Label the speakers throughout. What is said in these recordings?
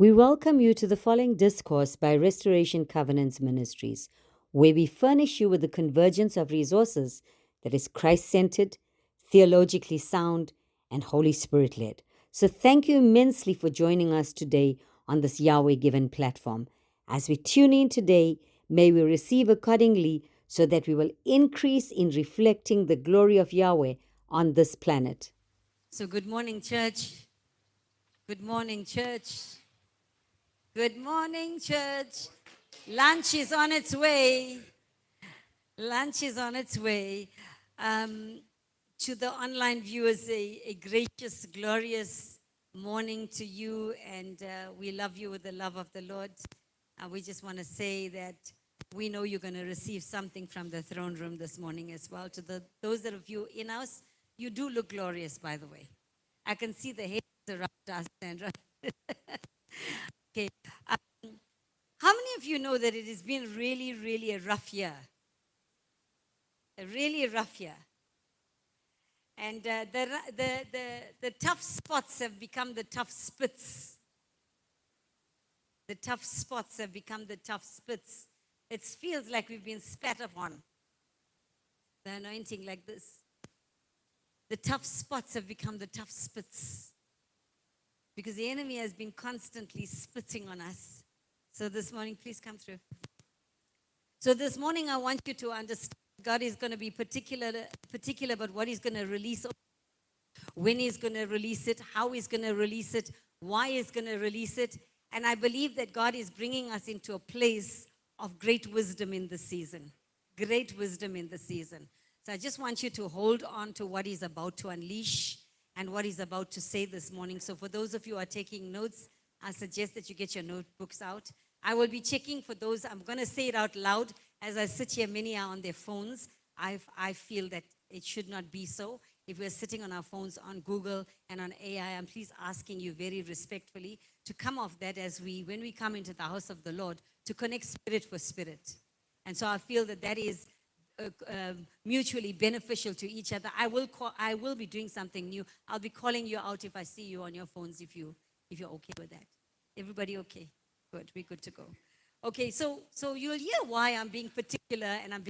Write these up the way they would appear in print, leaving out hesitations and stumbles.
Speaker 1: We welcome you to the following discourse by Restoration Covenants Ministries, where we furnish you with the convergence of resources that is Christ centered, theologically sound, and Holy Spirit led. So, thank you immensely for joining us today on this Yahweh given platform. As we tune in today, may we receive accordingly so that we will increase in reflecting the glory of Yahweh on this planet. So, good morning, church. Good morning, church. Good morning, church. Lunch is on its way. Lunch is on its way. To the online viewers, a gracious, glorious morning to you, and we love you with the love of the Lord. We just want to say that we know you're going to receive something from the throne room this morning as well. To those of you in house, you do look glorious, by the way. I can see the hairs around us, Sandra. Okay. How many of you know that it has been really, really a rough year? A really rough year. And the tough spots have become the tough spits. The tough spots have become the tough spits. It feels like we've been spat upon. The anointing like this. The tough spots have become the tough spits. Because the enemy has been constantly spitting on us. So this morning, please come through. So this morning, I want you to understand God is going to be particular about what he's going to release, when he's going to release it, how he's going to release it, why he's going to release it. And I believe that God is bringing us into a place of great wisdom in this season. Great wisdom in the season. So I just want you to hold on to what he's about to unleash and what he's about to say this morning. So for those of you who are taking notes, I suggest that you get your notebooks out. I will be checking for those. I'm going to say it out loud. As I sit here, many are on their phones. I feel that it should not be so. If we're sitting on our phones on Google and on AI, I'm please asking you very respectfully to come off that when we come into the house of the Lord, to connect spirit for spirit. And so I feel that is mutually beneficial to each other. I will be doing something new. I'll be calling you out if I see you on your phones, if you're okay with that. Everybody okay? Good, we're good to go. Okay, so you'll hear why I'm being particular and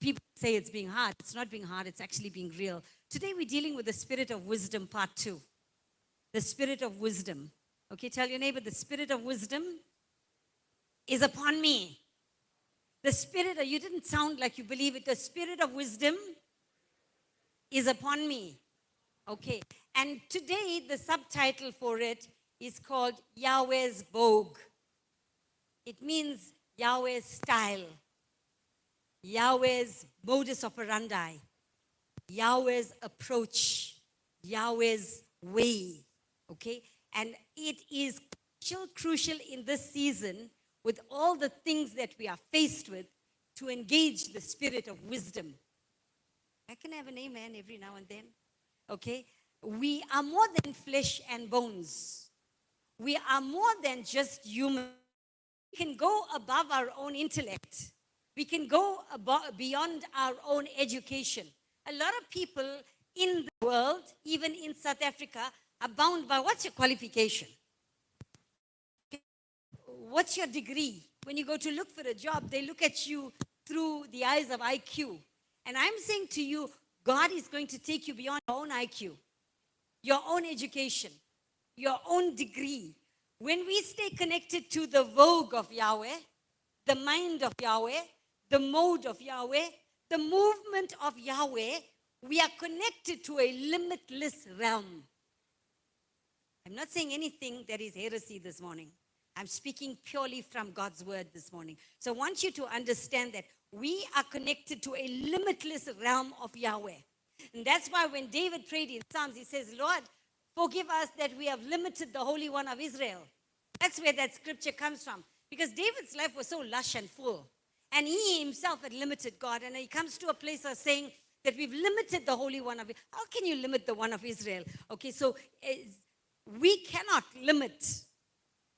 Speaker 1: people say it's being hard. It's not being hard, it's actually being real. Today we're dealing with the spirit of wisdom, part 2. The spirit of wisdom. Okay, tell your neighbor, the spirit of wisdom is upon me. The spirit, you didn't sound like you believe it. The spirit of wisdom is upon me. Okay, and today the subtitle for it is called Yahweh's Vogue. It means Yahweh's style, Yahweh's modus operandi, Yahweh's approach, Yahweh's way, okay? And it is crucial in this season with all the things that we are faced with to engage the spirit of wisdom. I can have an amen every now and then, okay? We are more than flesh and bones. We are more than just human. We can go above our own intellect. We can go beyond our own education. A lot of people in the world, even in South Africa, are bound by what's your qualification? What's your degree? When you go to look for a job, they look at you through the eyes of IQ. And I'm saying to you, God is going to take you beyond your own IQ, your own education, your own degree. When we stay connected to the vogue of Yahweh, the mind of Yahweh, the mode of Yahweh, the movement of Yahweh, we are connected to a limitless realm. I'm not saying anything that is heresy this morning. I'm speaking purely from God's word this morning. So I want you to understand that we are connected to a limitless realm of Yahweh. And that's why when David prayed in Psalms, he says, Lord, forgive us that we have limited the Holy One of Israel. That's where that scripture comes from. Because David's life was so lush and full. And he himself had limited God. And he comes to a place of saying that we've limited the Holy One of Israel. How can you limit the one of Israel? Okay, so we cannot limit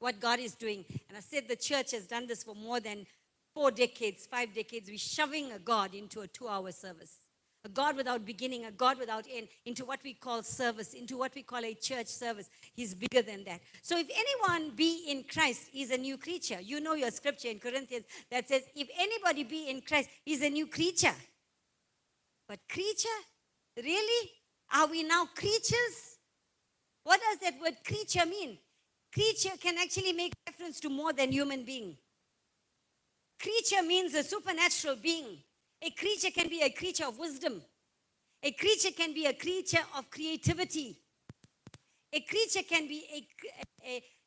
Speaker 1: what God is doing. And I said the church has done this for more than 4 decades, 5 decades. We're shoving a God into a 2-hour service.
Speaker 2: A God without beginning, a God without end, into what we call service, into what we call a church service. He's bigger than that. So if anyone be in Christ, he's a new creature. You know your scripture in Corinthians that says, if anybody be in Christ, he's a new creature. But creature? Really? Are we now creatures? What does that word creature mean? Creature can actually make reference to more than human being. Creature means a supernatural being. A creature can be a creature of wisdom. A creature can be a creature of creativity. A creature can be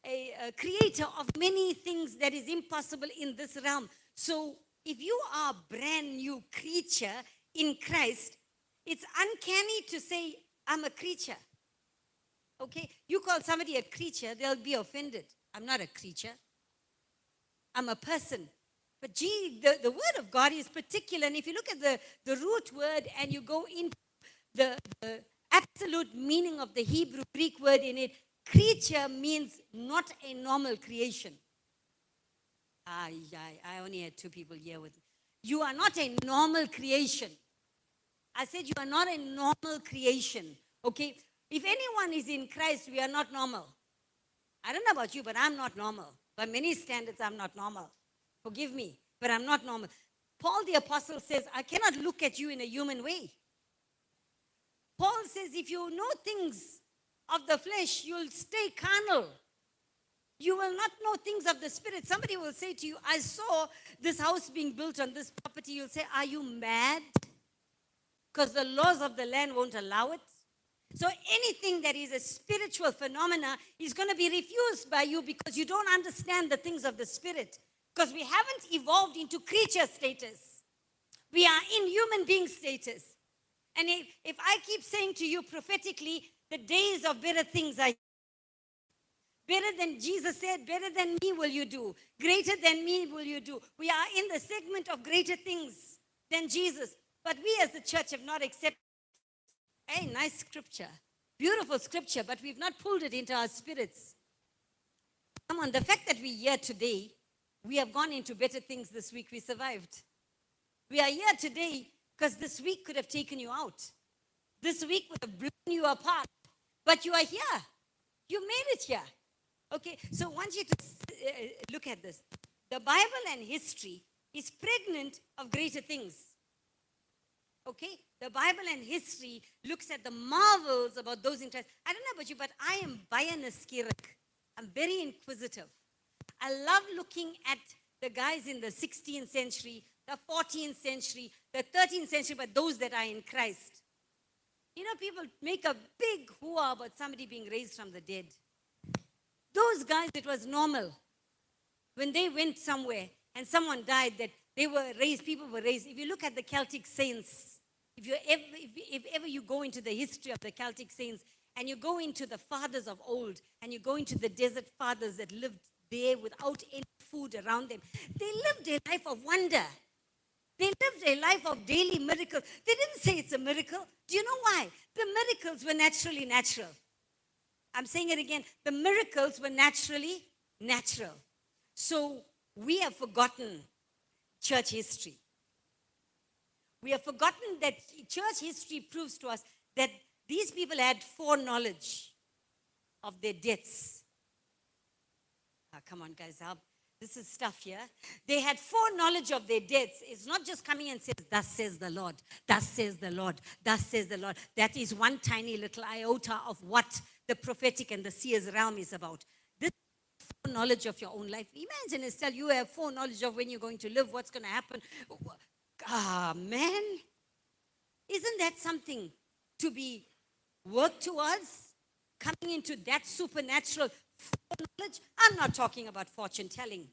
Speaker 2: a creator of many things that is impossible in this realm. So if you are a brand new creature in Christ, it's uncanny to say, I'm a creature. Okay? You call somebody a creature, they'll be offended. I'm not a creature. I'm a person. But the word of God is particular. And if you look at the root word and you go into the absolute meaning of the Hebrew Greek word in it, creature means not a normal creation. I only had two people here with me. You are not a normal creation. I said you are not a normal creation. Okay? If anyone is in Christ, we are not normal. I don't know about you, but I'm not normal. By many standards, I'm not normal. Forgive me, but I'm not normal. Paul the Apostle says, I cannot look at you in a human way. Paul says, if you know things of the flesh, you'll stay carnal. You will not know things of the Spirit. Somebody will say to you, I saw this house being built on this property. You'll say, are you mad? Because the laws of the land won't allow it. So anything that is a spiritual phenomena is going to be refused by you because you don't understand the things of the Spirit. Because we haven't evolved into creature status. We are in human being status. And if I keep saying to you prophetically, the days of better things are better than Jesus said, better than me will you do. Greater than me will you do. We are in the segment of greater things than Jesus. But we as the church have not accepted. Hey, nice scripture. Beautiful scripture, but we've not pulled it into our spirits. Come on, the fact that we're here today, we have gone into better things this week. We survived. We are here today because this week could have taken you out. This week would have blown you apart. But you are here. You made it here. Okay, so I want you to look at this. The Bible and history is pregnant of greater things. Okay, the Bible and history looks at the marvels about those in Christ. I don't know about you, but I am bianaskirik. I'm very inquisitive. I love looking at the guys in the 16th century, the 14th century, the 13th century, but those that are in Christ. You know, people make a big hoo-ha about somebody being raised from the dead. Those guys, it was normal. When they went somewhere and someone died, that they were raised, people were raised. If you look at the Celtic saints, if ever you go into the history of the Celtic saints and you go into the fathers of old and you go into the desert fathers that lived there without any food around them, they lived a life of wonder. They lived a life of daily miracles. They didn't say it's a miracle. Do you know why? The miracles were naturally natural. I'm saying it again. The miracles were naturally natural. So we have forgotten church history. We have forgotten that church history proves to us that these people had foreknowledge of their deaths. Come on, guys, help. This is stuff here. They had foreknowledge of their deaths. It's not just coming and says, thus says the Lord, thus says the Lord, thus says the Lord. That is one tiny little iota of what the prophetic and the seer's realm is about. This is foreknowledge of your own life. Imagine, Estelle, you have foreknowledge of when you're going to live, what's going to happen. Man, isn't that something to be worked towards? Coming into that supernatural foreknowledge. I'm not talking about fortune telling.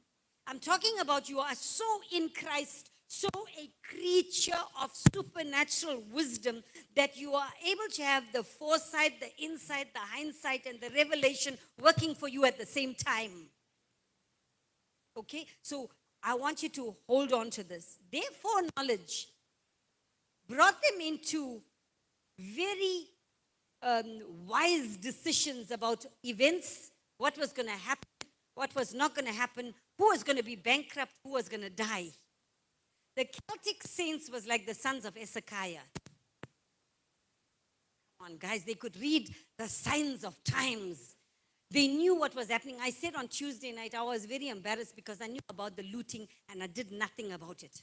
Speaker 2: I'm talking about you are so in Christ, so a creature of supernatural wisdom that you are able to have the foresight, the insight, the hindsight, and the revelation working for you at the same time. Okay, so I want you to hold on to this. Their foreknowledge brought them into very wise decisions about events, what was going to happen, what was not going to happen, who was going to be bankrupt, who was going to die. The Celtic saints was like the sons of Hezekiah. on, guys. They could read the signs of times. They knew what was happening. I said on Tuesday night, I was very embarrassed because I knew about the looting and I did nothing about it.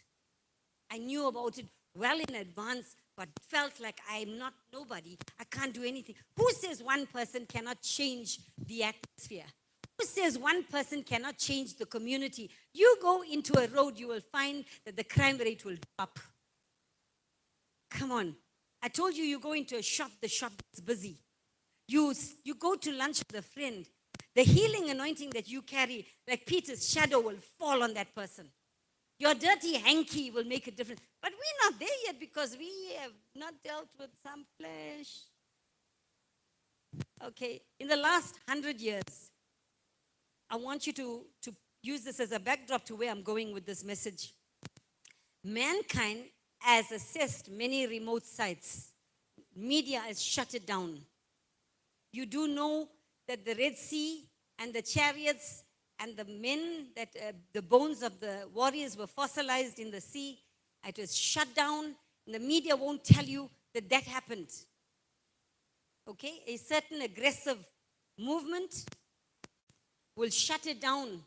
Speaker 2: I knew about it well in advance, but felt like I'm not nobody. I can't do anything. Who says one person cannot change the atmosphere? Who says one person cannot change the community? You go into a road, you will find that the crime rate will drop. Come on. I told you, you go into a shop, the shop is busy. You go to lunch with a friend. The healing anointing that you carry, like Peter's shadow, will fall on that person. Your dirty hanky will make a difference. But we're not there yet because we have not dealt with some flesh. Okay, in the last 100 years, I want you to use this as a backdrop to where I'm going with this message. Mankind has assessed many remote sites. Media has shut it down. You do know that the Red Sea and the chariots and the men, that the bones of the warriors were fossilized in the sea. It was shut down. And the media won't tell you that that happened. Okay? A certain aggressive movement will shut it down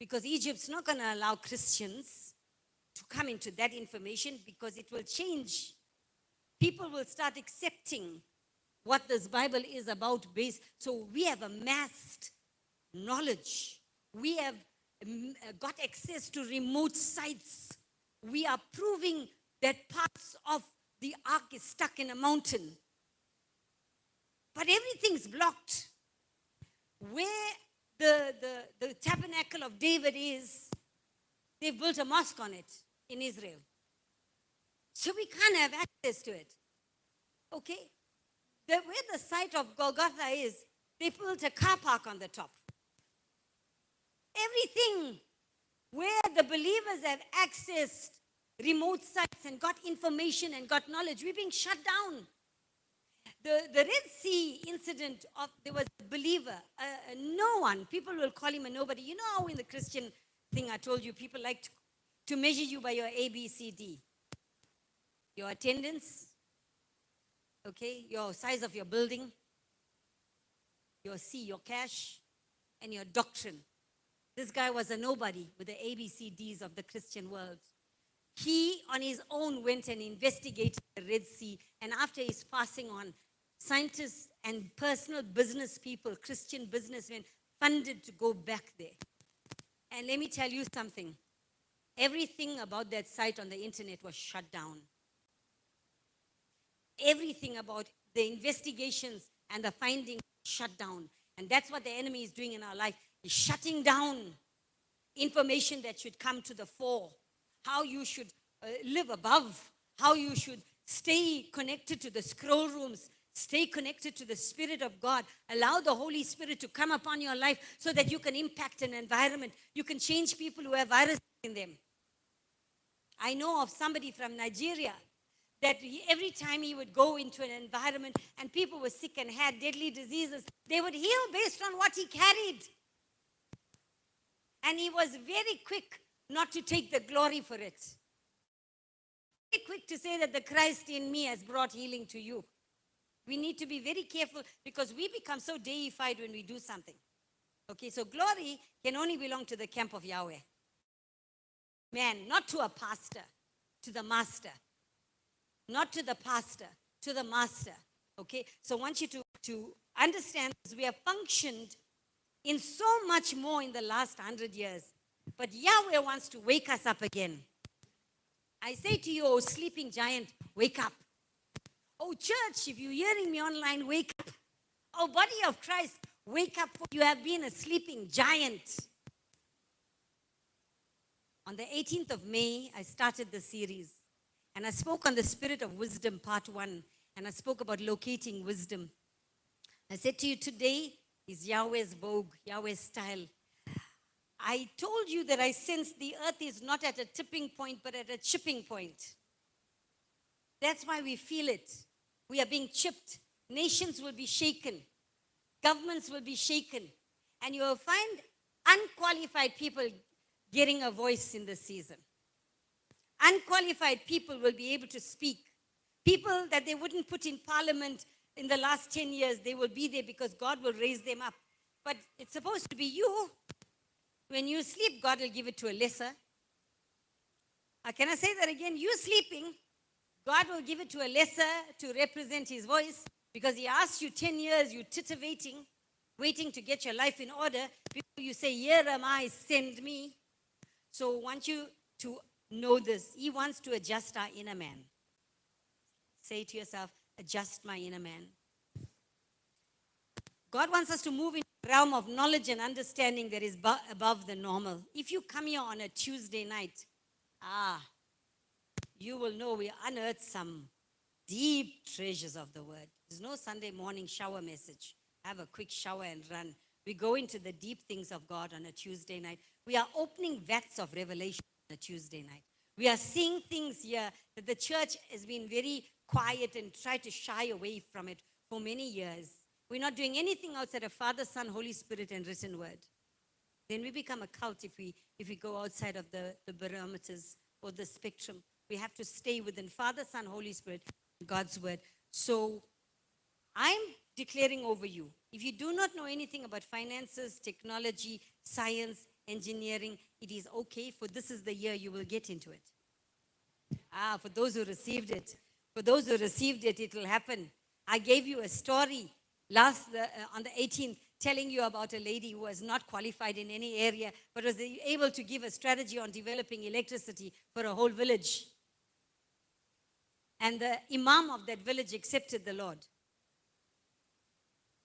Speaker 2: because Egypt's not going to allow Christians to come into that information because it will change. People will start accepting what this Bible is about based. So we have amassed knowledge. We have got access to remote sites. We are proving that parts of the ark is stuck in a mountain. But everything's blocked. Where the tabernacle of David is, they've built a mosque on it in Israel. So we can't have access to it. Okay? Where the site of Golgotha is, they built a car park on the top. Everything where the believers have accessed remote sites and got information and got knowledge, we're being shut down. The Red Sea incident, there was a believer, no one, people will call him a nobody. You know how in the Christian thing I told you, people like to measure you by your ABCD. Your attendance, okay, your size of your building, your cash, and your doctrine. This guy was a nobody with the ABCDs of the Christian world. He, on his own, went and investigated the Red Sea, and after his passing on, scientists and personal business people, Christian businessmen, funded to go back there. And let me tell you something. Everything about that site on the internet was shut down. Everything about the investigations and the findings shut down. And that's what the enemy is doing in our life. He's shutting down information that should come to the fore. How you should live above. How you should stay connected to the scroll rooms. Stay connected to the Spirit of God. Allow the Holy Spirit to come upon your life so that you can impact an environment. You can change people who have viruses in them. I know of somebody from Nigeria that every time he would go into an environment and people were sick and had deadly diseases, they would heal based on what he carried. And he was very quick not to take the glory for it. Very quick to say that the Christ in me has brought healing to you. We need to be very careful because we become so deified when we do something. Okay, so glory can only belong to the camp of Yahweh. Man, not to a pastor, to the master. Not to the pastor, to the master. Okay, so I want you to understand this. We have functioned in so much more in the last 100 years. But Yahweh wants to wake us up again. I say to you, oh sleeping giant, wake up. Oh church, if you're hearing me online, wake up. Oh body of Christ, wake up. You have been a sleeping giant. On the 18th of May, I started the series. And I spoke on the spirit of wisdom, part 1. And I spoke about locating wisdom. I said to you, today is Yahweh's vogue, Yahweh's style. I told you that I sense the earth is not at a tipping point, but at a chipping point. That's why we feel it. We are being chipped. Nations will be shaken. Governments will be shaken. And you will find unqualified people getting a voice in this season. Unqualified people will be able to speak. People that they wouldn't put in parliament in the last 10 years, they will be there because God will raise them up. But it's supposed to be you. When you sleep, God will give it to a lesser. Can I say that again? You sleeping, God will give it to a lesser to represent his voice because he asked you 10 years, you titivating, waiting to get your life in order. Before you say, here am I, send me. So I want you to know this. He wants to adjust our inner man. Say to yourself, adjust my inner man. God wants us to move in the realm of knowledge and understanding that is above the normal. If you come here on a Tuesday night, you will know we unearthed some deep treasures of the word. There's no Sunday morning shower message. Have a quick shower and run. We go into the deep things of God on a Tuesday night. We are opening vats of revelation on a Tuesday night. We are seeing things here that the church has been very quiet and tried to shy away from it for many years. We're not doing anything outside of Father, Son, Holy Spirit, and written word. Then we become a cult if we go outside of the barometers or the spectrum. We have to stay within Father, Son, Holy Spirit, God's word. So I'm declaring over you, if you do not know anything about finances, technology, science, engineering, it is okay, for this is the year you will get into it. For those who received it. For those who received it, it will happen. I gave you a story on the 18th, telling you about a lady who was not qualified in any area, but was able to give a strategy on developing electricity for a whole village. And the imam of that village accepted the Lord.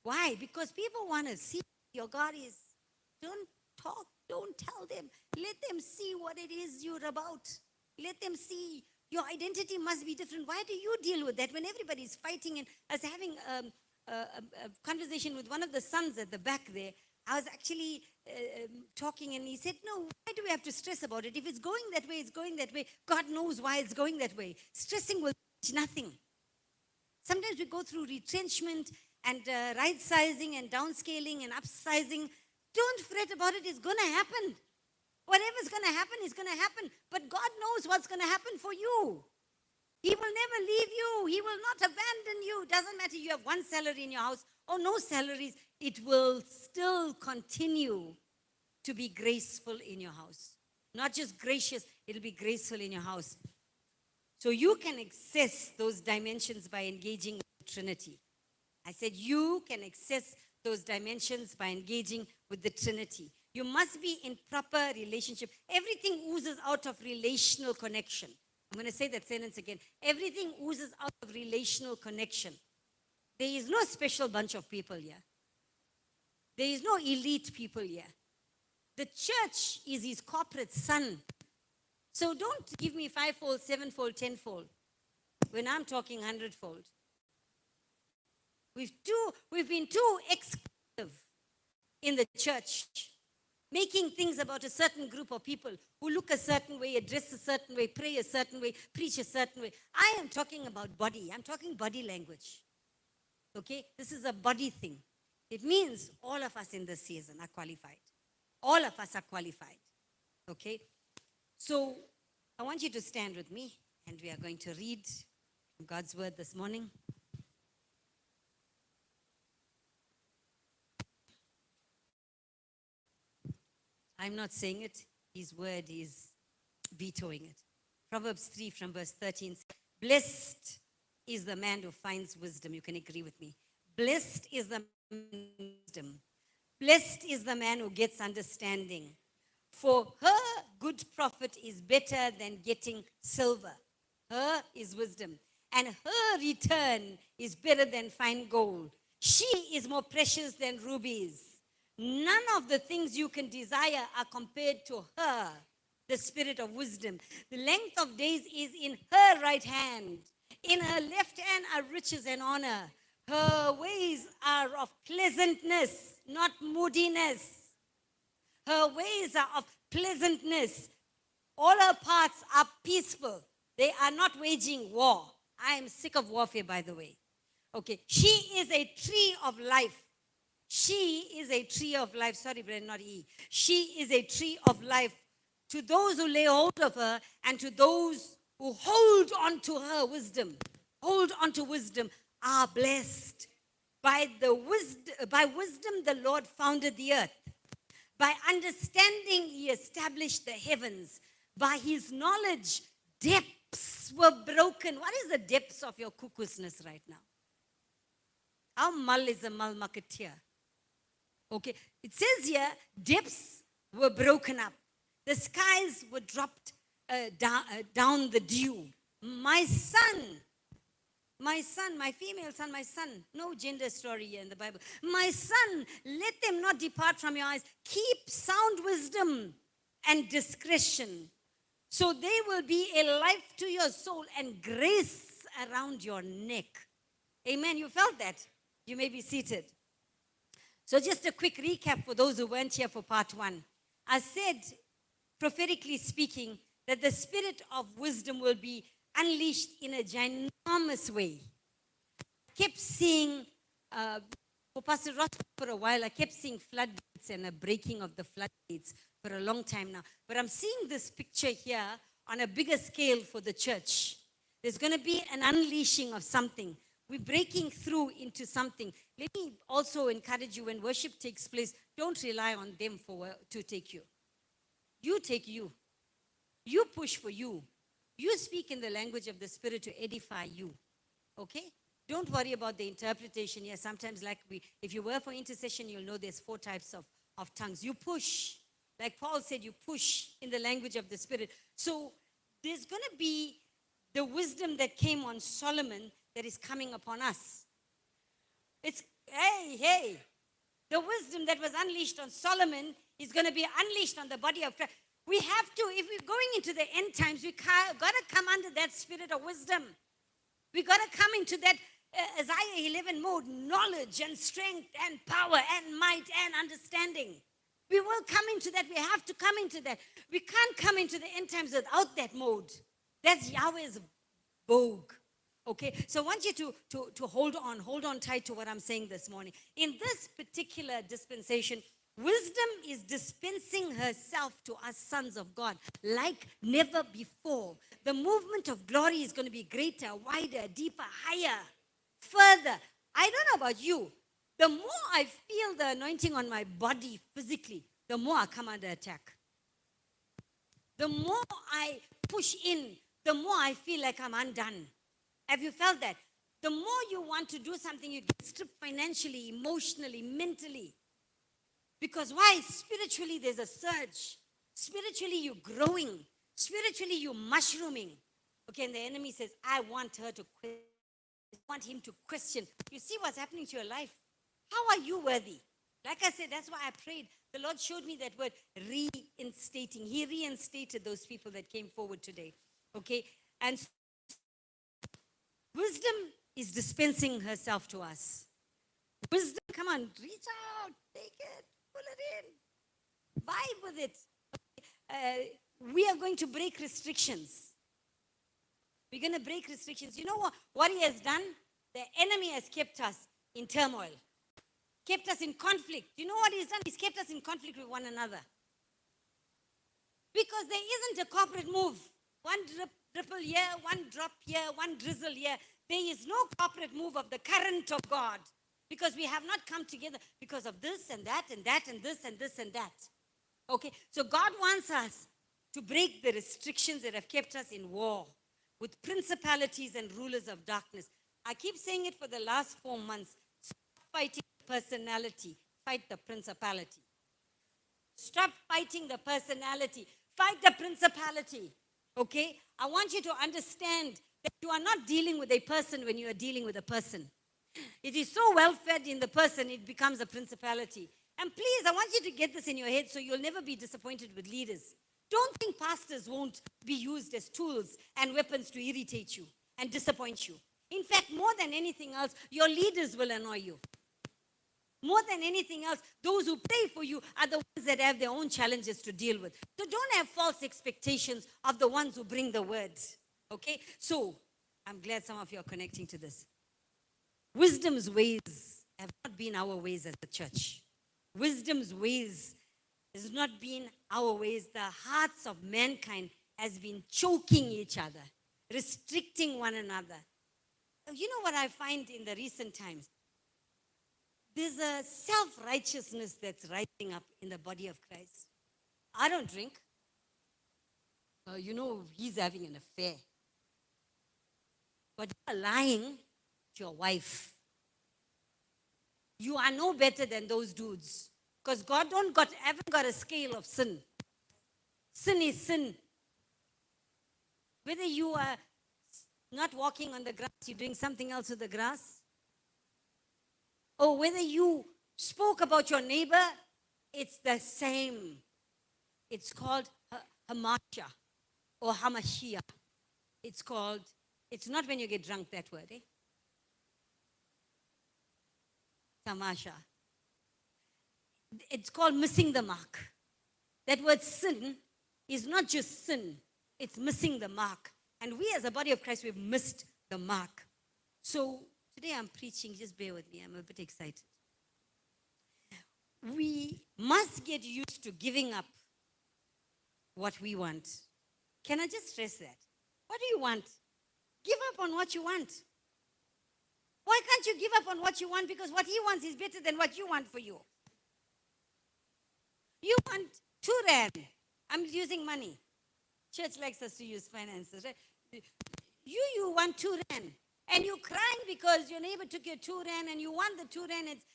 Speaker 2: Why? Because people want to see your God is. Don't talk, don't tell them. Let them see what it is you're about. Let them see. Your identity must be different. Why do you deal with that when everybody's fighting? And I was having a conversation with one of the sons at the back there. I was actually talking, and he said, no, why do we have to stress about it? If it's going that way, it's going that way. God knows why it's going that way. Stressing will change nothing. Sometimes we go through retrenchment and right-sizing and downscaling and upsizing. Don't fret about it. It's going to happen. Whatever's going to happen is going to happen. But God knows what's going to happen for you. He will never leave you. He will not abandon you. Doesn't matter you have one salary in your house or no salaries. It will still continue to be graceful in your house. Not just gracious, it'll be graceful in your house. So you can access those dimensions by engaging with the Trinity. I said you can access those dimensions by engaging with the Trinity. You must be in proper relationship. Everything oozes out of relational connection. I'm going to say that sentence again. Everything oozes out of relational connection. There is no special bunch of people here. There is no elite people here. The church is his corporate son. So don't give me 5-fold, 7-fold, 10-fold when I'm talking 100-fold. We've been too exclusive in the church, making things about a certain group of people who look a certain way, address a certain way, pray a certain way, preach a certain way. I am talking about body. I'm talking body language. Okay? This is a body thing. It means all of us in this season are qualified. All of us are qualified. Okay? So I want you to stand with me, and we are going to read God's word this morning. I'm not saying it. His word is vetoing it. Proverbs 3 from verse 13 says, blessed is the man who finds wisdom. You can agree with me. Blessed is the man who finds wisdom. Blessed is the man who gets understanding. For her good profit is better than getting silver. Her is wisdom. And her return is better than fine gold. She is more precious than rubies. None of the things you can desire are compared to her, the spirit of wisdom. The length of days is in her right hand. In her left hand are riches and honor. Her ways are of pleasantness, not moodiness. Her ways are of pleasantness. All her paths are peaceful. They are not waging war. I am sick of warfare, by the way. Okay, she is a tree of life. She is a tree of life. Sorry, Brenda, not E. She is a tree of life to those who lay hold of her and to those who hold on to her wisdom. Hold on to wisdom. are blessed. By wisdom the Lord founded the earth. By understanding he established the heavens. By his knowledge, depths were broken. What is the depths of your cuckoosness right now? Our mull is a mull marketeer. Okay, it says here, depths were broken up. The skies were dropped down the dew. My son, my female son, my son. No gender story here in the Bible. My son, let them not depart from your eyes. Keep sound wisdom and discretion, so they will be a life to your soul and grace around your neck. Amen. You felt that? You may be seated. So just a quick recap for those who weren't here for part 1. I said, prophetically speaking, that the spirit of wisdom will be unleashed in a ginormous way. I kept seeing, for Pastor Ross for a while, I kept seeing floodgates and a breaking of the floodgates for a long time now. But I'm seeing this picture here on a bigger scale for the church. There's going to be an unleashing of something. We're breaking through into something. Let me also encourage you, when worship takes place, don't rely on them to take you. You take you. You push for you. You speak in the language of the Spirit to edify you. Okay? Don't worry about the interpretation here. Sometimes, if you were for intercession, you'll know there's 4 types of tongues. You push. Like Paul said, you push in the language of the Spirit. So there's going to be the wisdom that came on Solomon that is coming upon us. It's, hey, the wisdom that was unleashed on Solomon is going to be unleashed on the body of Christ. We have to, if we're going into the end times, we got to come under that spirit of wisdom. We got to come into that Isaiah 11 mode, knowledge and strength and power and might and understanding. We will come into that. We have to come into that. We can't come into the end times without that mode. That's Yahweh's vogue. Okay, so I want you to hold on tight to what I'm saying this morning. In this particular dispensation, wisdom is dispensing herself to us sons of God like never before. The movement of glory is going to be greater, wider, deeper, higher, further. I don't know about you. The more I feel the anointing on my body physically, the more I come under attack. The more I push in, the more I feel like I'm undone. Have you felt that? The more you want to do something, you get stripped financially, emotionally, mentally. Because why? Spiritually, there's a surge. Spiritually, you're growing. Spiritually, you're mushrooming. Okay, and the enemy says, I want her to question. I want him to question. You see what's happening to your life? How are you worthy? Like I said, that's why I prayed. The Lord showed me that word, reinstating. He reinstated those people that came forward today. Okay, and wisdom is dispensing herself to us. Wisdom, come on, reach out, take it, pull it in, vibe with it. We are going to break restrictions. We're going to break restrictions. You know what he has done? The enemy has kept us in turmoil, kept us in conflict. You know what he's done? He's kept us in conflict with one another. Because there isn't a corporate move. One ripple here, one drop here, one drizzle here. There is no corporate move of the current of God. Because we have not come together because of this and that and that and this and this and that. Okay, so God wants us to break the restrictions that have kept us in war with principalities and rulers of darkness. I keep saying it for the last 4 months. Stop fighting the personality, fight the principality. Stop fighting the personality, fight the principality. Okay? I want you to understand that you are not dealing with a person when you are dealing with a person. It is so well fed in the person, it becomes a principality. And please, I want you to get this in your head so you'll never be disappointed with leaders. Don't think pastors won't be used as tools and weapons to irritate you and disappoint you. In fact, more than anything else, your leaders will annoy you. More than anything else, those who pray for you are the ones that have their own challenges to deal with. So don't have false expectations of the ones who bring the word. Okay? So, I'm glad some of you are connecting to this. Wisdom's ways have not been our ways as a church. Wisdom's ways has not been our ways. The hearts of mankind has been choking each other, restricting one another. You know what I find in the recent times? There's a self-righteousness that's rising up in the body of Christ. I don't drink. He's having an affair. But you're lying to your wife. You are no better than those dudes. Because God haven't got a scale of sin. Sin is sin. Whether you are not walking on the grass, you're doing something else with the grass. Or whether you spoke about your neighbor, it's the same. It's called hamasha or hamashia. It's not when you get drunk, that word, eh? Tamasha. It's called missing the mark. That word sin is not just sin, it's missing the mark. And we as a body of Christ, we've missed the mark. So today I'm preaching, just bear with me, I'm a bit excited. We must get used to giving up what we want. Can I just stress that? What do you want? Give up on what you want. Why can't you give up on what you want? Because what he wants is better than what you want for you. You want 2 rand. I'm using money. Church likes us to use finances, right? You want 2 rand. And you're crying because your neighbor took your 2 rand and you want the 2 rand. It's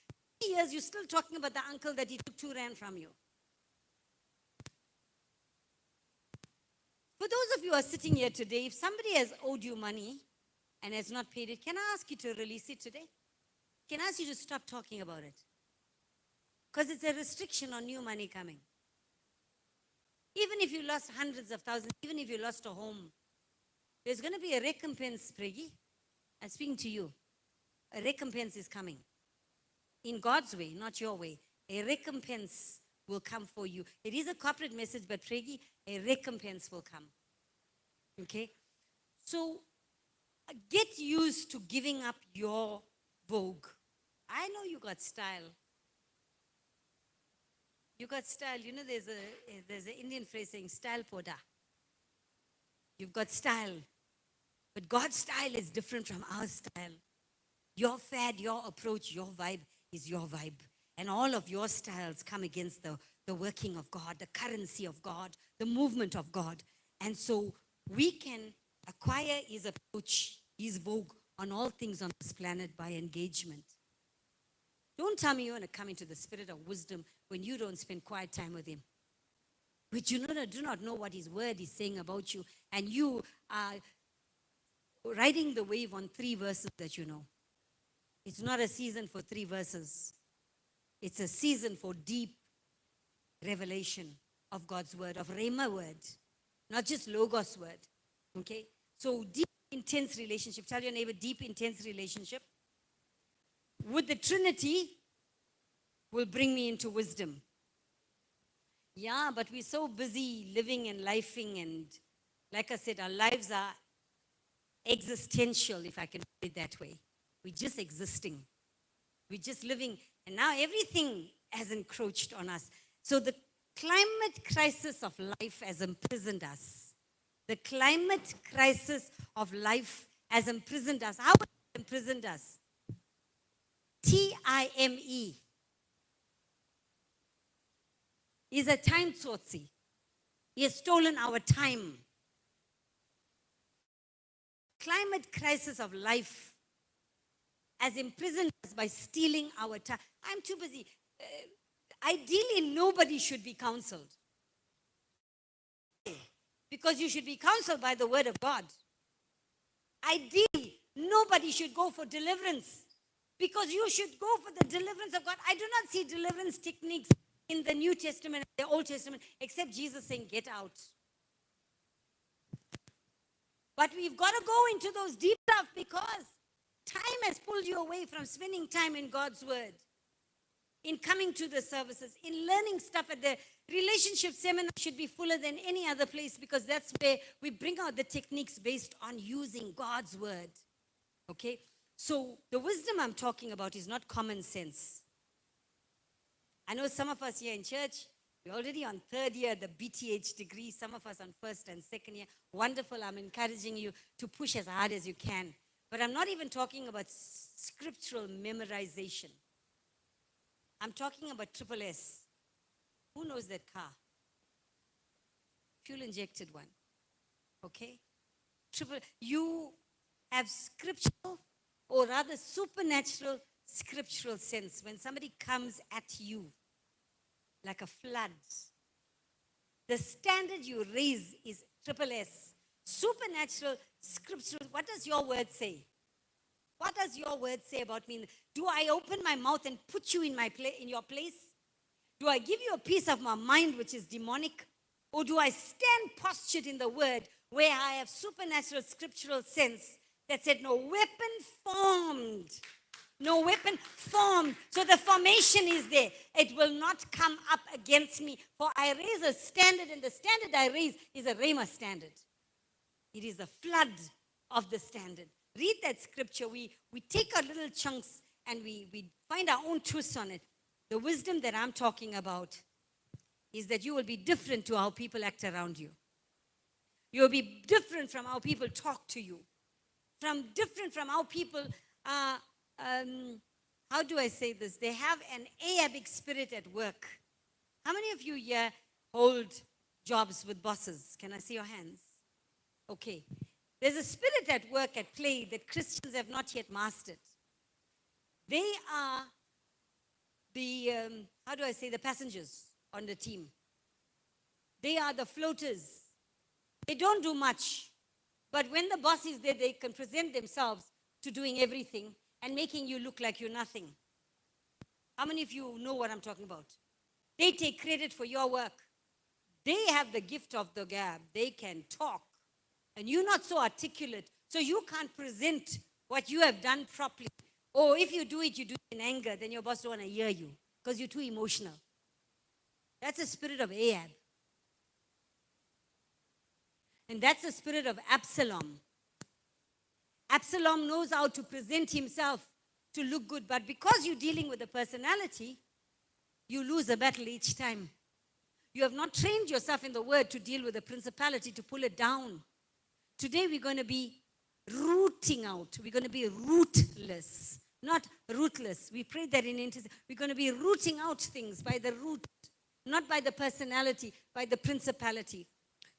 Speaker 2: 3 years, you're still talking about the uncle that he took 2 rand from you. For those of you who are sitting here today, if somebody has owed you money and has not paid it, can I ask you to release it today? Can I ask you to stop talking about it? Because it's a restriction on new money coming. Even if you lost hundreds of thousands, even if you lost a home, there's going to be a recompense, Preggy. I'm speaking to you. A recompense is coming. In God's way, not your way. A recompense will come for you. It is a corporate message, but Preggy, a recompense will come. Okay? So, get used to giving up your vogue. I know you got style. You got style. You know, there's an Indian phrase saying, style poda. You've got style. But God's style is different from our style. Your fad, your approach, your vibe is your vibe. And all of your styles come against the working of God, the currency of God, the movement of God. And so we can acquire his approach, his vogue on all things on this planet by engagement. Don't tell me you want to come into the spirit of wisdom when you don't spend quiet time with him. Which you do not know what his word is saying about you. And you are riding the wave on 3 verses that you know. It's not a season for 3 verses. It's a season for deep revelation of God's word, of Rhema word, not just Logos word. Okay? So deep, intense relationship. Tell your neighbor, deep, intense relationship with the Trinity will bring me into wisdom. Yeah, but we're so busy living and lifing, and like I said, our lives are existential, if I can put it that way. We're just existing. We're just living, and now everything has encroached on us. So the climate crisis of life has imprisoned us. The climate crisis of life has imprisoned us. How has it imprisoned us? TIME is a time tsotsi. He has stolen our time. Climate crisis of life has imprisoned us by stealing our time. I'm too busy. Ideally, nobody should be counseled. Because you should be counseled by the word of God. Ideally, nobody should go for deliverance. Because you should go for the deliverance of God. I do not see deliverance techniques in the New Testament and the Old Testament, except Jesus saying, get out. But we've got to go into those deep stuff because time has pulled you away from spending time in God's word, in coming to the services, in learning stuff at the relationship seminar should be fuller than any other place because that's where we bring out the techniques based on using God's word. Okay? So the wisdom I'm talking about is not common sense. I know some of us here in church, we're already on 3rd year, the BTH degree. Some of us on 1st and 2nd year. Wonderful. I'm encouraging you to push as hard as you can. But I'm not even talking about scriptural memorization. I'm talking about triple S. Who knows that car? Fuel injected one. Okay? You have scriptural, or rather supernatural scriptural sense. When somebody comes at you like a flood, the standard you raise is triple S. Supernatural, scriptural. What does your word say? What does your word say about me? Do I open my mouth and put you in your place? Do I give you a piece of my mind which is demonic? Or do I stand postured in the word where I have supernatural scriptural sense that said, no weapon formed. No weapon formed. So the formation is there. It will not come up against me. For I raise a standard, and the standard I raise is a Rhema standard. It is the flood of the standard. Read that scripture. We take our little chunks and we find our own truths on it. The wisdom that I'm talking about is that you will be different to how people act around you. You'll be different from how people talk to you. Different from how people, how do I say this? They have an Ahabic spirit at work. How many of you here hold jobs with bosses? Can I see your hands? Okay. There's a spirit at work, at play, that Christians have not yet mastered. They are the, how do I say, the passengers on the team. They are the floaters. They don't do much. But when the boss is there, they can present themselves to doing everything and making you look like you're nothing. How many of you know what I'm talking about? They take credit for your work. They have the gift of the gab. They can talk. And you're not so articulate, so you can't present what you have done properly. Or if you do it in anger, then your boss don't want to hear you because you're too emotional. That's the spirit of Ahab. And that's the spirit of Absalom. Absalom knows how to present himself to look good, but because you're dealing with a personality, you lose a battle each time. You have not trained yourself in the word to deal with a principality, to pull it down. Today we're going to be rooting out. We're going to be rootless, not rootless. We prayed that in intercession. We're going to be rooting out things by the root, not by the personality, by the principality.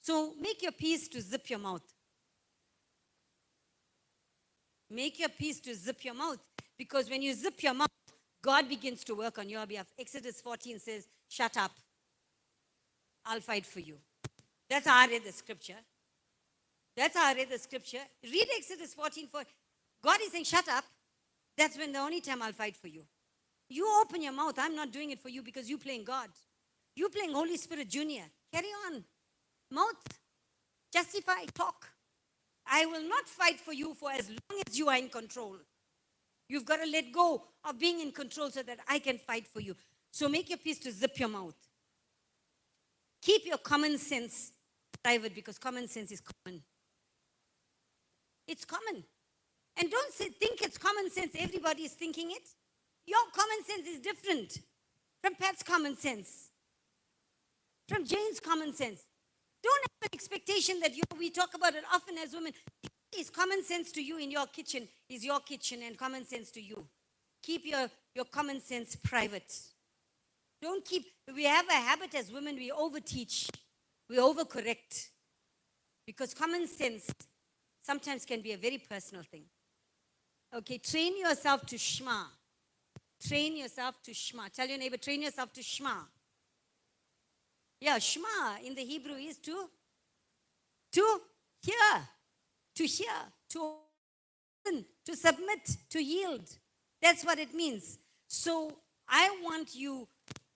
Speaker 2: So make your peace to zip your mouth. Make your peace to zip your mouth. Because when you zip your mouth, God begins to work on your behalf. Exodus 14 says, shut up. I'll fight for you. That's how I read the scripture. That's how I read the scripture. Read Exodus 14:4. God is saying, shut up. That's when the only time I'll fight for you. You open your mouth. I'm not doing it for you because you're playing God. You're playing Holy Spirit Junior. Carry on. Mouth. Justify. Talk. I will not fight for you for as long as you are in control. You've got to let go of being in control so that I can fight for you. So make your peace to zip your mouth. Keep your common sense private because common sense is common. It's common. And don't think it's common sense. Everybody is thinking it. Your common sense is different from Pat's common sense, from Jane's common sense. Don't have an expectation that we talk about it often as women. Is common sense to you in your kitchen is your kitchen and common sense to you. Keep your common sense private. We have a habit as women, we overteach, we overcorrect. Because common sense sometimes can be a very personal thing. Okay, train yourself to shema. Train yourself to shema. Tell your neighbor, train yourself to shema. Yeah, shema in the Hebrew is to hear, to listen, to submit, to yield. That's what it means. So I want you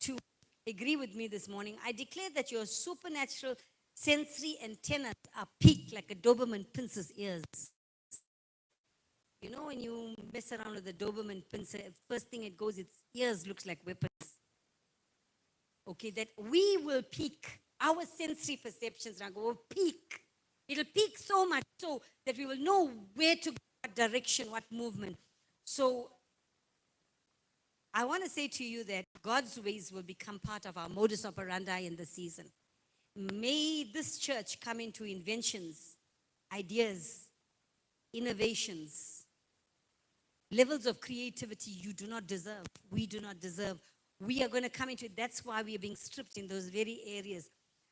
Speaker 2: to agree with me this morning. I declare that your supernatural sensory antennas are peaked like a Doberman pincer's ears. You know when you mess around with a Doberman pincer, first thing it goes, its ears looks like weapons. Okay, that we will peak. Our sensory perceptions will peak. It'll peak so much so that we will know where to go, what direction, what movement. So I want to say to you that God's ways will become part of our modus operandi in the season. May this church come into inventions, ideas, innovations, levels of creativity you do not deserve. We do not deserve. We are going to come into it. That's why we are being stripped in those very areas.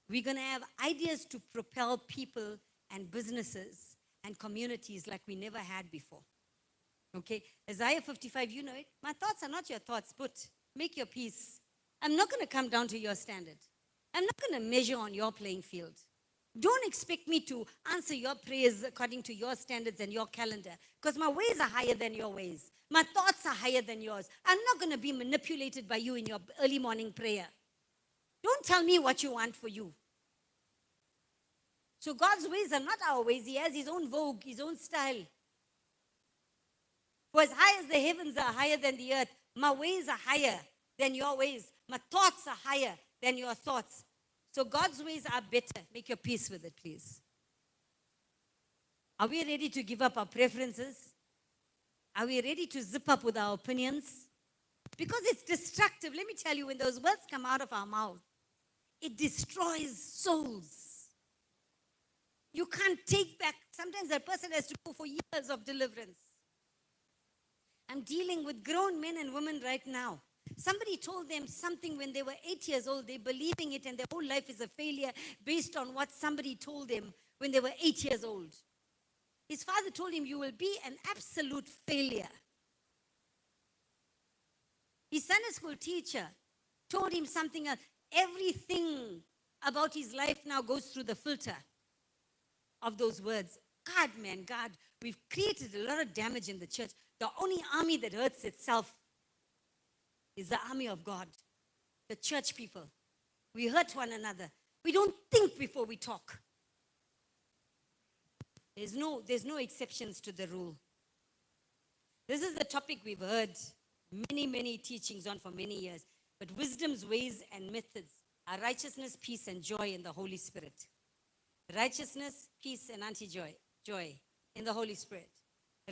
Speaker 2: We're going to have ideas to propel people and businesses and communities like we never had before. Okay, Isaiah 55, you know it. My thoughts are not your thoughts, but make your peace. I'm not going to come down to your standard. I'm not going to measure on your playing field. Don't expect me to answer your prayers according to your standards and your calendar, because my ways are higher than your ways. My thoughts are higher than yours. I'm not going to be manipulated by you in your early morning prayer. Don't tell me what you want for you. So God's ways are not our ways. He has his own vogue, his own style. For as high as the heavens are higher than the earth, my ways are higher than your ways. My thoughts are higher than your thoughts. So God's ways are better. Make your peace with it, please. Are we ready to give up our preferences? Are we ready to zip up with our opinions? Because it's destructive. Let me tell you, when those words come out of our mouth, it destroys souls. You can't take back. Sometimes a person has to go for years of deliverance. I'm dealing with grown men and women right now. Somebody told them something when they were 8 years old. They're believing it, and their whole life is a failure based on what somebody told them when they were 8 years old. His father told him, you will be an absolute failure. His Sunday school teacher told him something else. Everything about his life now goes through the filter of those words. God, man, God, we've created a lot of damage in the church. The only army that hurts itself is the army of God, the church people. We hurt one another. We don't think before we talk. There's no exceptions to the rule. This is the topic we've heard many teachings on for many years. But wisdom's ways and methods are righteousness, peace, and joy in the Holy Spirit. Righteousness, peace, and anti-joy. Joy in the Holy Spirit.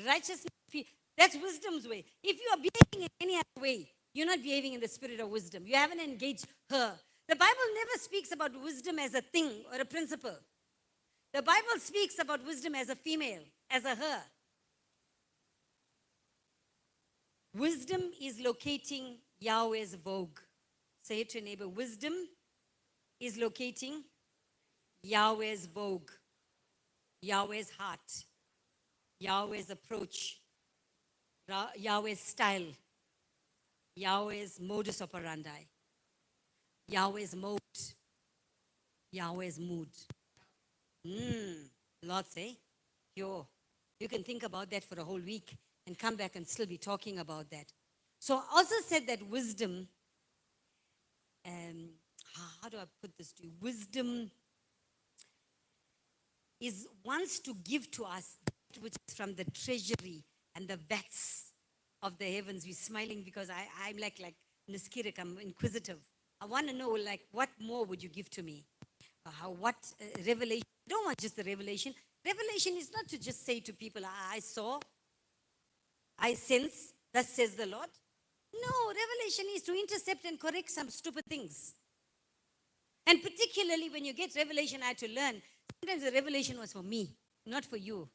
Speaker 2: Righteousness, peace. That's wisdom's way. If you are behaving in any other way, you're not behaving in the spirit of wisdom. You haven't engaged her. The Bible never speaks about wisdom as a thing or a principle. The Bible speaks about wisdom as a female, as a her. Wisdom is locating Yahweh's vogue. Say it to your neighbor. Wisdom is locating Yahweh's vogue, Yahweh's heart, Yahweh's approach, Yahweh's style, Yahweh's modus operandi, Yahweh's mode, Yahweh's mood. Lots, eh? Yo, you can think about that for a whole week and come back and still be talking about that. So I also said that wisdom, how do I put this to you? Wisdom wants to give to us that which is from the treasury and the vats of the heavens. We're smiling because I'm like Niskirik, I'm inquisitive. I want to know, like, what more would you give to me? What revelation? I don't want just the revelation. Revelation is not to just say to people, I saw, I sense, thus says the Lord. No, revelation is to intercept and correct some stupid things. And particularly when you get revelation, I had to learn. Sometimes the revelation was for me, not for you,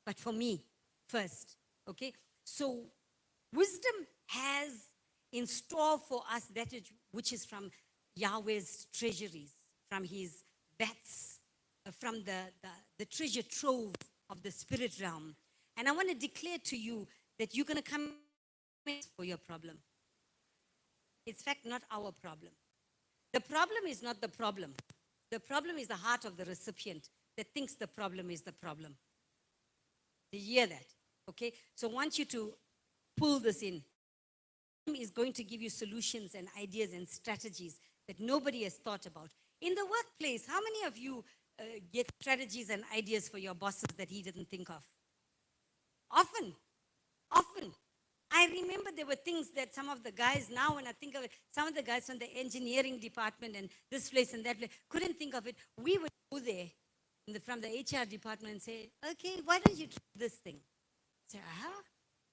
Speaker 2: but for me first. Okay? So wisdom has in store for us that which is from Yahweh's treasuries, from his vats, from the treasure trove of the spirit realm. And I want to declare to you that you're going to come for your problem. It's in fact not our problem. The problem is not the problem. The problem is the heart of the recipient that thinks the problem is the problem. Do you hear that? Okay? So I want you to pull this in. Is going to give you solutions and ideas and strategies that nobody has thought about. In the workplace, how many of you get strategies and ideas for your bosses that he didn't think of? Often. I remember there were things that some of the guys, now when I think of it, some of the guys from the engineering department and this place and that place couldn't think of it. We would go there from the HR department and say, okay, why don't you try this thing? Say,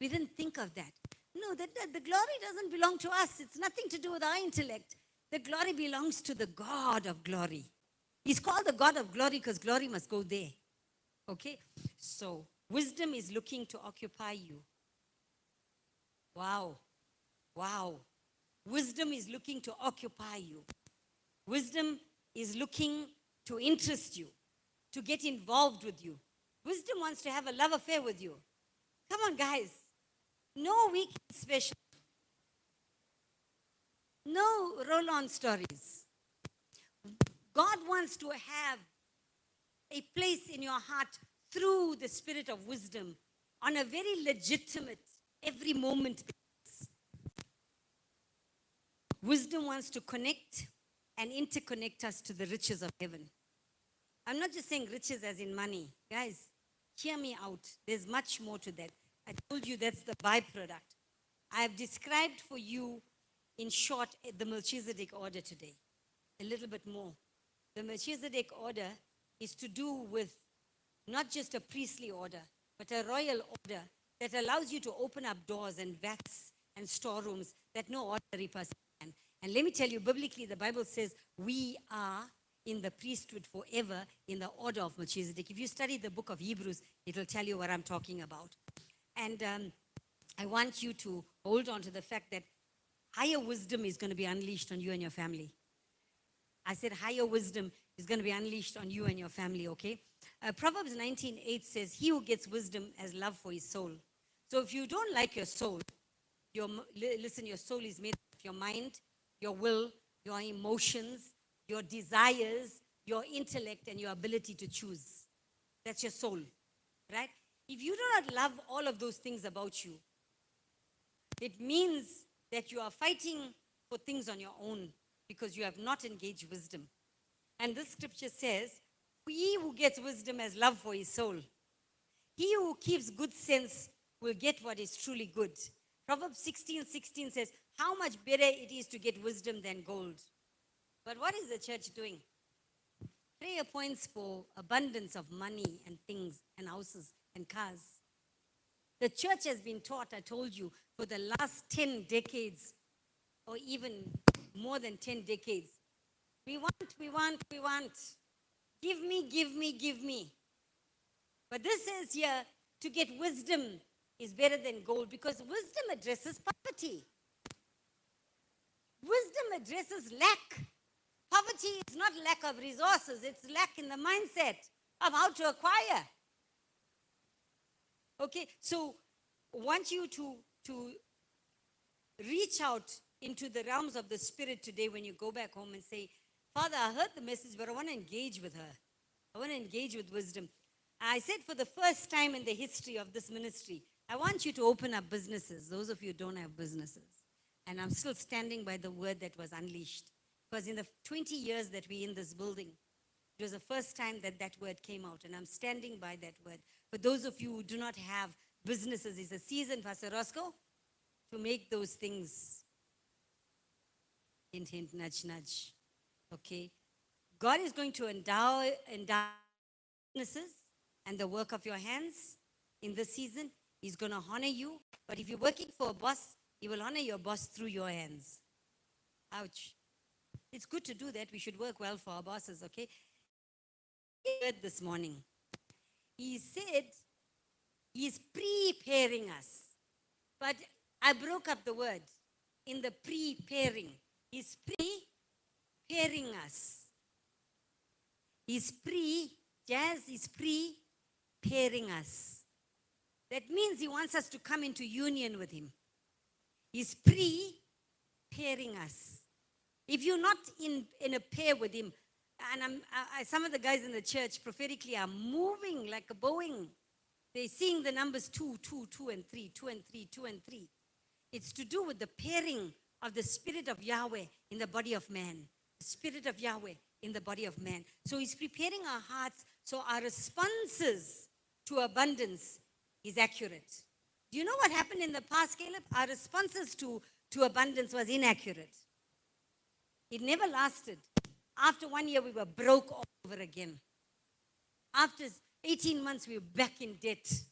Speaker 2: we didn't think of that. No, the glory doesn't belong to us. It's nothing to do with our intellect. The glory belongs to the God of glory. He's called the God of glory because glory must go there. Okay? So, wisdom is looking to occupy you. Wow. Wow. Wisdom is looking to occupy you. Wisdom is looking to interest you, to get involved with you. Wisdom wants to have a love affair with you. Come on, guys. No weekend special. No roll on stories. God wants to have a place in your heart through the spirit of wisdom on a very legitimate, every moment basis. Wisdom wants to connect and interconnect us to the riches of heaven. I'm not just saying riches as in money. Guys, hear me out. There's much more to that. I told you that's the byproduct. I have described for you, in short, the Melchizedek order today. A little bit more. The Melchizedek order is to do with not just a priestly order, but a royal order that allows you to open up doors and vats and storerooms that no ordinary person can. And let me tell you, biblically, the Bible says we are in the priesthood forever in the order of Melchizedek. If you study the book of Hebrews, it'll tell you what I'm talking about. And I want you to hold on to the fact that higher wisdom is going to be unleashed on you and your family. I said higher wisdom is going to be unleashed on you and your family, okay? Proverbs 19:8 says, he who gets wisdom has love for his soul. So if you don't like your soul, listen, your soul is made of your mind, your will, your emotions, your desires, your intellect, and your ability to choose. That's your soul, right? If you do not love all of those things about you, it means that you are fighting for things on your own because you have not engaged wisdom. And this scripture says, he who gets wisdom has love for his soul. He who keeps good sense will get what is truly good. Proverbs 16:16 says, how much better it is to get wisdom than gold. But what is the church doing? Prayer points for abundance of money and things and houses and cars. The church has been taught, I told you, for the last 10 decades, or even more than 10 decades. We want. Give me. But this says here, to get wisdom is better than gold because wisdom addresses poverty. Wisdom addresses lack. Poverty is not lack of resources, it's lack in the mindset of how to acquire. Okay, so I want you to reach out into the realms of the spirit today when you go back home and say, Father, I heard the message, but I want to engage with her. I want to engage with wisdom. I said for the first time in the history of this ministry, I want you to open up businesses, those of you who don't have businesses. And I'm still standing by the word that was unleashed. Because in the 20 years that we're in this building, it was the first time that that word came out. And I'm standing by that word. For those of you who do not have businesses, it's a season, Pastor Roscoe, to make those things. Hint, hint, nudge, nudge. Okay? God is going to endow businesses and the work of your hands in this season. He's going to honor you. But if you're working for a boss, he will honor your boss through your hands. Ouch. It's good to do that. We should work well for our bosses, okay? He heard this morning. He said he's preparing us. But I broke up the word in the preparing. He's preparing us. He's preparing us. That means he wants us to come into union with him. He's preparing us. If you're not in a pair with him, and some of the guys in the church prophetically are moving like a Boeing. They're seeing the numbers 2, 2, 2 and 3, 2 and 3, 2 and 3. It's to do with the pairing of the Spirit of Yahweh in the body of man. The Spirit of Yahweh in the body of man. So he's preparing our hearts so our responses to abundance is accurate. Do you know what happened in the past, Caleb? Our responses to abundance was inaccurate. It never lasted. After 1 year, we were broke all over again. After 18 months, we were back in debt.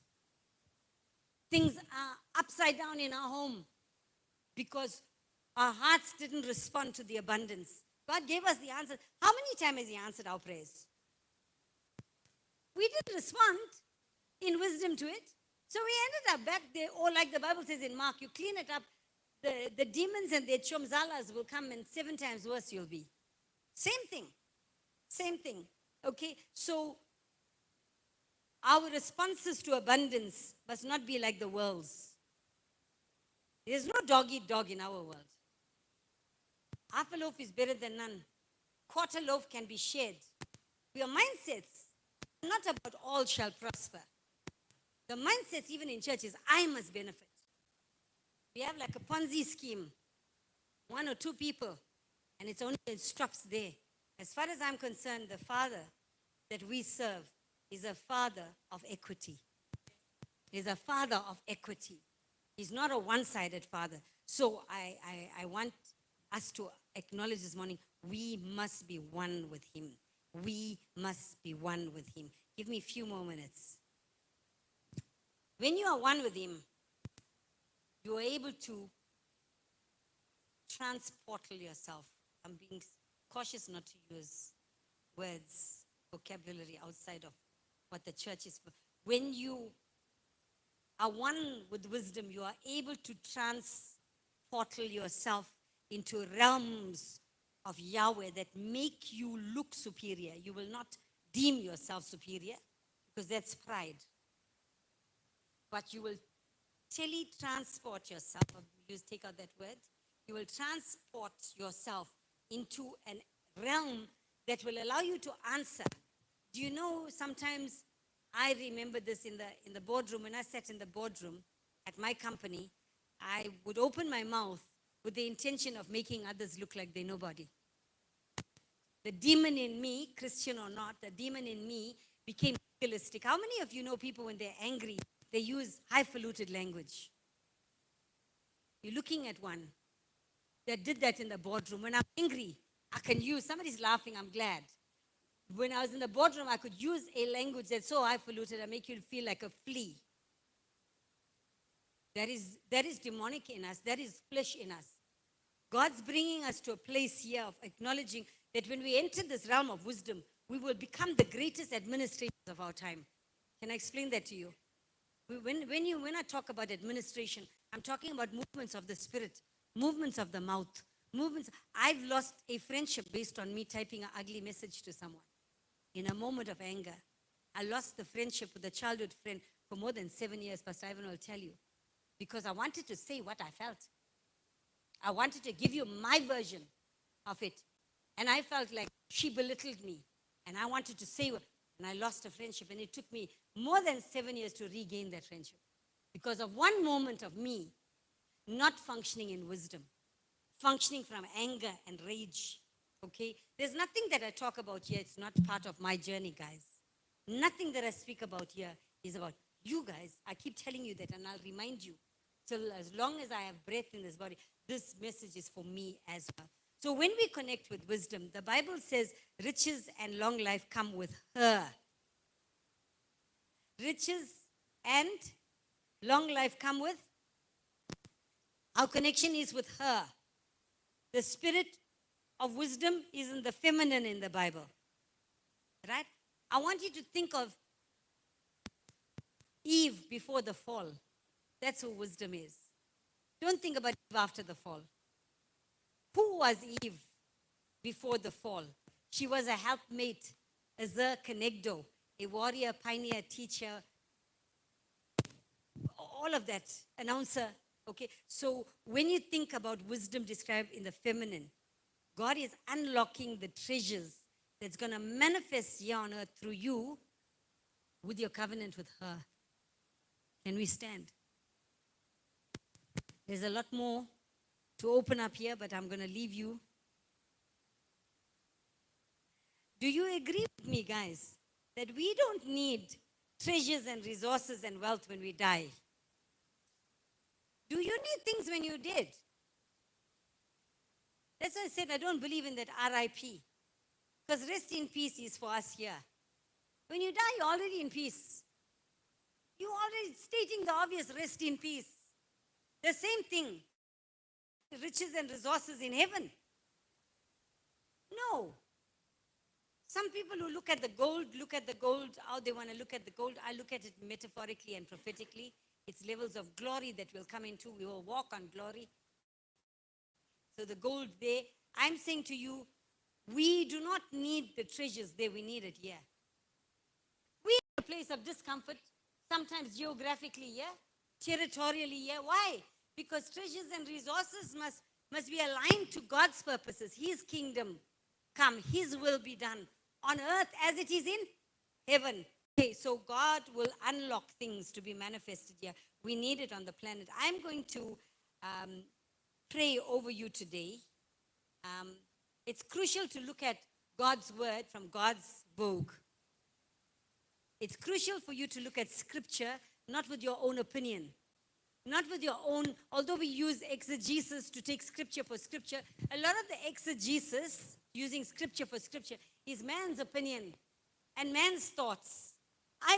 Speaker 2: Things are upside down in our home because our hearts didn't respond to the abundance. God gave us the answer. How many times has he answered our prayers? We didn't respond in wisdom to it. So we ended up back there, or like the Bible says in Mark, you clean it up, the demons and their chomzalas will come, and 7 times worse you'll be. Same thing. Same thing. Okay? So our responses to abundance must not be like the world's. There's no dog eat dog in our world. Half a loaf is better than none. Quarter loaf can be shared. Your mindsets are not about all shall prosper. The mindsets, even in church, is I must benefit. We have like a Ponzi scheme, 1 or 2 people, and it stops there. As far as I'm concerned, the Father that we serve is a Father of equity. He's a Father of equity. He's not a one-sided Father. So I want us to acknowledge this morning, we must be one with Him. We must be one with Him. Give me a few more minutes. When you are one with Him, you are able to transportal yourself. I'm being cautious not to use words, vocabulary outside of what the church is for. When you are one with wisdom, you are able to transportal yourself into realms of Yahweh that make you look superior. You will not deem yourself superior because that's pride. But you will transport yourself, take out that word, you will transport yourself into a realm that will allow you to answer. Do you know, sometimes I remember this in the boardroom, when I sat in the boardroom at my company, I would open my mouth with the intention of making others look like they're nobody. The demon in me, Christian or not, the demon in me became legalistic. How many of you know people when they're angry, they use highfalutin language? You're looking at one that did that in the boardroom. When I'm angry, I can use, somebody's laughing, I'm glad. When I was in the boardroom, I could use a language that's so highfalutin that make you feel like a flea. That is demonic in us. That is flesh in us. God's bringing us to a place here of acknowledging that when we enter this realm of wisdom, we will become the greatest administrators of our time. Can I explain that to you? When I talk about administration, I'm talking about movements of the spirit, movements of the mouth, movements. I've lost a friendship based on me typing an ugly message to someone in a moment of anger. I lost the friendship with a childhood friend for more than 7 years, Pastor Ivan will tell you, because I wanted to say what I felt. I wanted to give you my version of it. And I felt like she belittled me. And I wanted to say, and I lost a friendship. And it took me more than 7 years to regain that friendship. Because of one moment of me not functioning in wisdom, functioning from anger and rage. Okay? There's nothing that I talk about here. It's not part of my journey, guys. Nothing that I speak about here is about you guys. I keep telling you that, and I'll remind you. Till as long as I have breath in this body, this message is for me as well. So when we connect with wisdom, the Bible says riches and long life come with her. Riches and long life come with? Our connection is with her. The spirit of wisdom is in the feminine in the Bible. Right? I want you to think of Eve before the fall. That's who wisdom is. Don't think about Eve after the fall. Who was Eve before the fall? She was a helpmate, a Zer Kenegdo, a warrior, pioneer, teacher, all of that, announcer. Okay, so when you think about wisdom described in the feminine, God is unlocking the treasures that's going to manifest here on earth through you with your covenant with her. Can we stand? There's a lot more to open up here, but I'm going to leave you. Do you agree with me, guys, that we don't need treasures and resources and wealth when we die? Do you need things when you're dead? That's why I said I don't believe in that RIP. Because rest in peace is for us here. When you die, you're already in peace. You're already stating the obvious, rest in peace. The same thing, riches and resources in heaven. No. Some people who look at the gold, how they want to look at the gold. I look at it metaphorically and prophetically. It's levels of glory that will come into. We will walk on glory. So the gold there, I'm saying to you, we do not need the treasures there, we need it here. We are a place of discomfort, sometimes geographically here, territorially here. Why? Because treasures and resources must be aligned to God's purposes. His kingdom come, His will be done on earth as it is in heaven. Okay, so God will unlock things to be manifested here. We need it on the planet. I'm going to pray over you today. It's crucial to look at God's word from God's vogue. It's crucial for you to look at scripture, not with your own opinion, not with your own, although we use exegesis to take scripture for scripture, a lot of the exegesis, using scripture for scripture, is man's opinion and man's thoughts.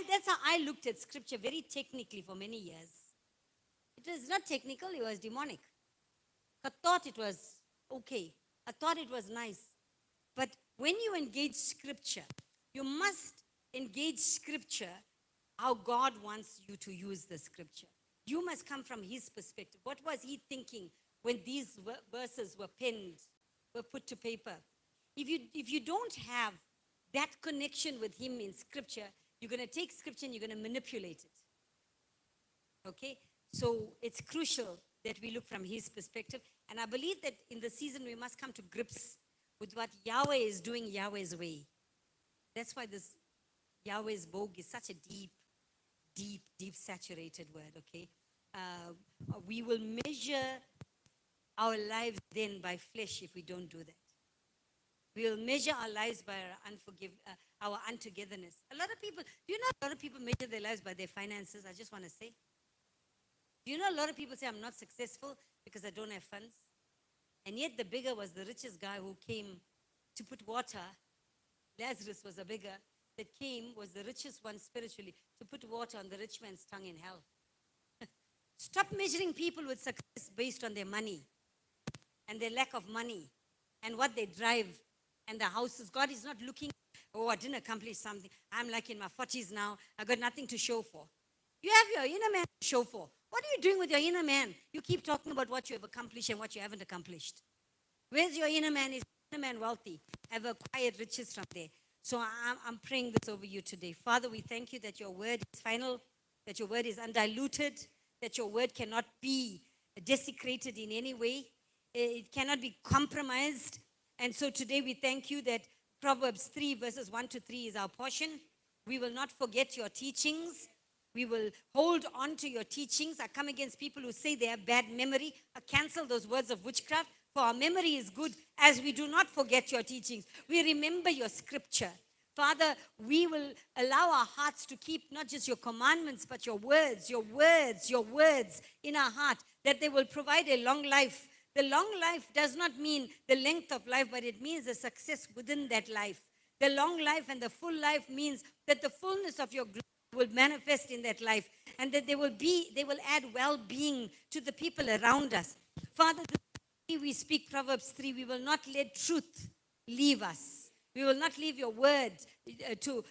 Speaker 2: That's how I looked at scripture very technically for many years. It was not technical, it was demonic. I thought it was okay. I thought it was nice. But when you engage scripture, you must engage scripture how God wants you to use the scripture. You must come from His perspective. What was He thinking when these verses were penned, were put to paper? If you don't have that connection with Him in scripture, you're going to take scripture and you're going to manipulate it. Okay? So it's crucial that we look from His perspective. And I believe that in the season we must come to grips with what Yahweh is doing Yahweh's way. That's why this Yahweh's vogue is such a deep, deep, deep saturated word, okay? We will measure our lives then by flesh if we don't do that. We will measure our lives by our untogetherness. A lot of people measure their lives by their finances, I just want to say. Do you know a lot of people say, I'm not successful because I don't have funds? And yet the beggar was the richest guy who came to put water. Lazarus was a beggar that was the richest one spiritually, to put water on the rich man's tongue in hell. Stop measuring people with success based on their money and their lack of money and what they drive and the houses. God is not looking, oh, I didn't accomplish something. I'm like in my 40s now. I got nothing to show for. You have your inner man to show for. What are you doing with your inner man? You keep talking about what you have accomplished and what you haven't accomplished. Where's your inner man? Is your inner man wealthy? Have acquired riches from there. So I'm praying this over you today. Father, we thank you that your word is final, that your word is undiluted, that your word cannot be desecrated in any way. It cannot be compromised. And so today we thank you that Proverbs 3 verses 1 to 3 is our portion. We will not forget your teachings. We will hold on to your teachings. I come against people who say they have bad memory. I cancel those words of witchcraft. For our memory is good as we do not forget your teachings. We remember your scripture. Father, we will allow our hearts to keep not just your commandments, but your words in our heart, that they will provide a long life. The long life does not mean the length of life, but it means the success within that life. The long life and the full life means that the fullness of your glory will manifest in that life, and that they will add well-being to the people around us. Father, we speak Proverbs 3, we will not let truth leave us. We will not leave your word to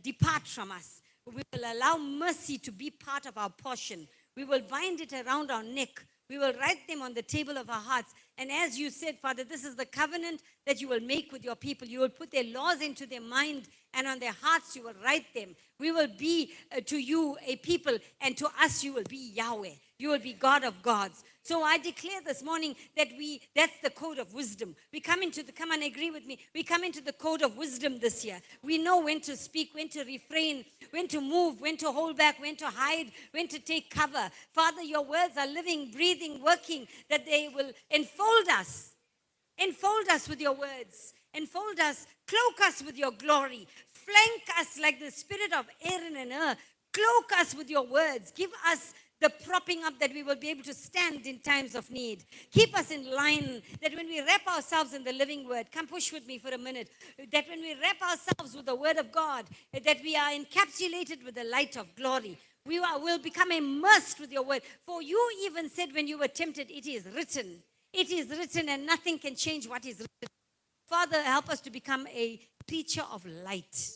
Speaker 2: depart from us. We will allow mercy to be part of our portion. We will bind it around our neck. We will write them on the table of our hearts. And as you said, Father, this is the covenant that you will make with your people. You will put their laws into their mind, and on their hearts you will write them. We will be to you a people, and to us you will be Yahweh. You will be God of gods. So I declare this morning that that's the code of wisdom. Come on, agree with me. We come into the code of wisdom this year. We know when to speak, when to refrain, when to move, when to hold back, when to hide, when to take cover. Father, your words are living, breathing, working, that they will enfold us. Enfold us with your words. Enfold us, cloak us with your glory. Flank us like the spirit of Aaron and Hur. Cloak us with your words. Give us the propping up that we will be able to stand in times of need. Keep us in line, that when we wrap ourselves in the living word, come push with me for a minute, that when we wrap ourselves with the word of God, that we are encapsulated with the light of glory. We will become immersed with your word. For you even said when you were tempted, it is written. It is written, and nothing can change what is written. Father, help us to become a creature of light,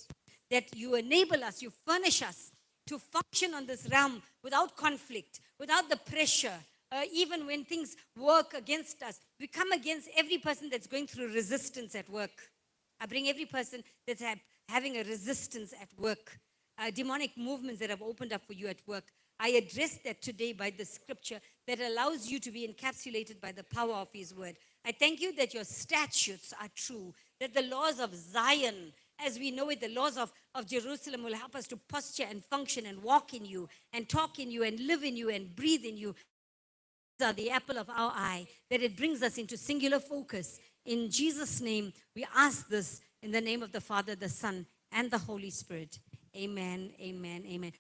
Speaker 2: that you enable us, you furnish us to function on this realm without conflict, without the pressure. Even when things work against us, we come against every person that's going through resistance at work. I bring every person that's having a resistance at work, demonic movements that have opened up for you at work. I address that today by the scripture that allows you to be encapsulated by the power of His word. I thank you that your statutes are true, that the laws of Zion, as we know it, the laws of Jerusalem will help us to posture and function and walk in you and talk in you and live in you and breathe in you. These are the apple of our eye, that it brings us into singular focus. In Jesus' name, we ask this in the name of the Father, the Son, and the Holy Spirit. Amen, amen, amen.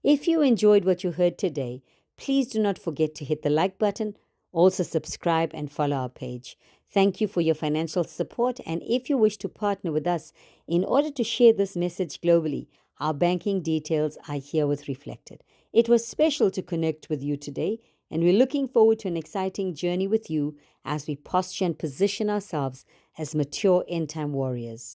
Speaker 1: If you enjoyed what you heard today, please do not forget to hit the like button, also subscribe and follow our page. Thank you for your financial support, and if you wish to partner with us in order to share this message globally, our banking details are herewith reflected. It was special to connect with you today, and we're looking forward to an exciting journey with you as we posture and position ourselves as mature end-time warriors.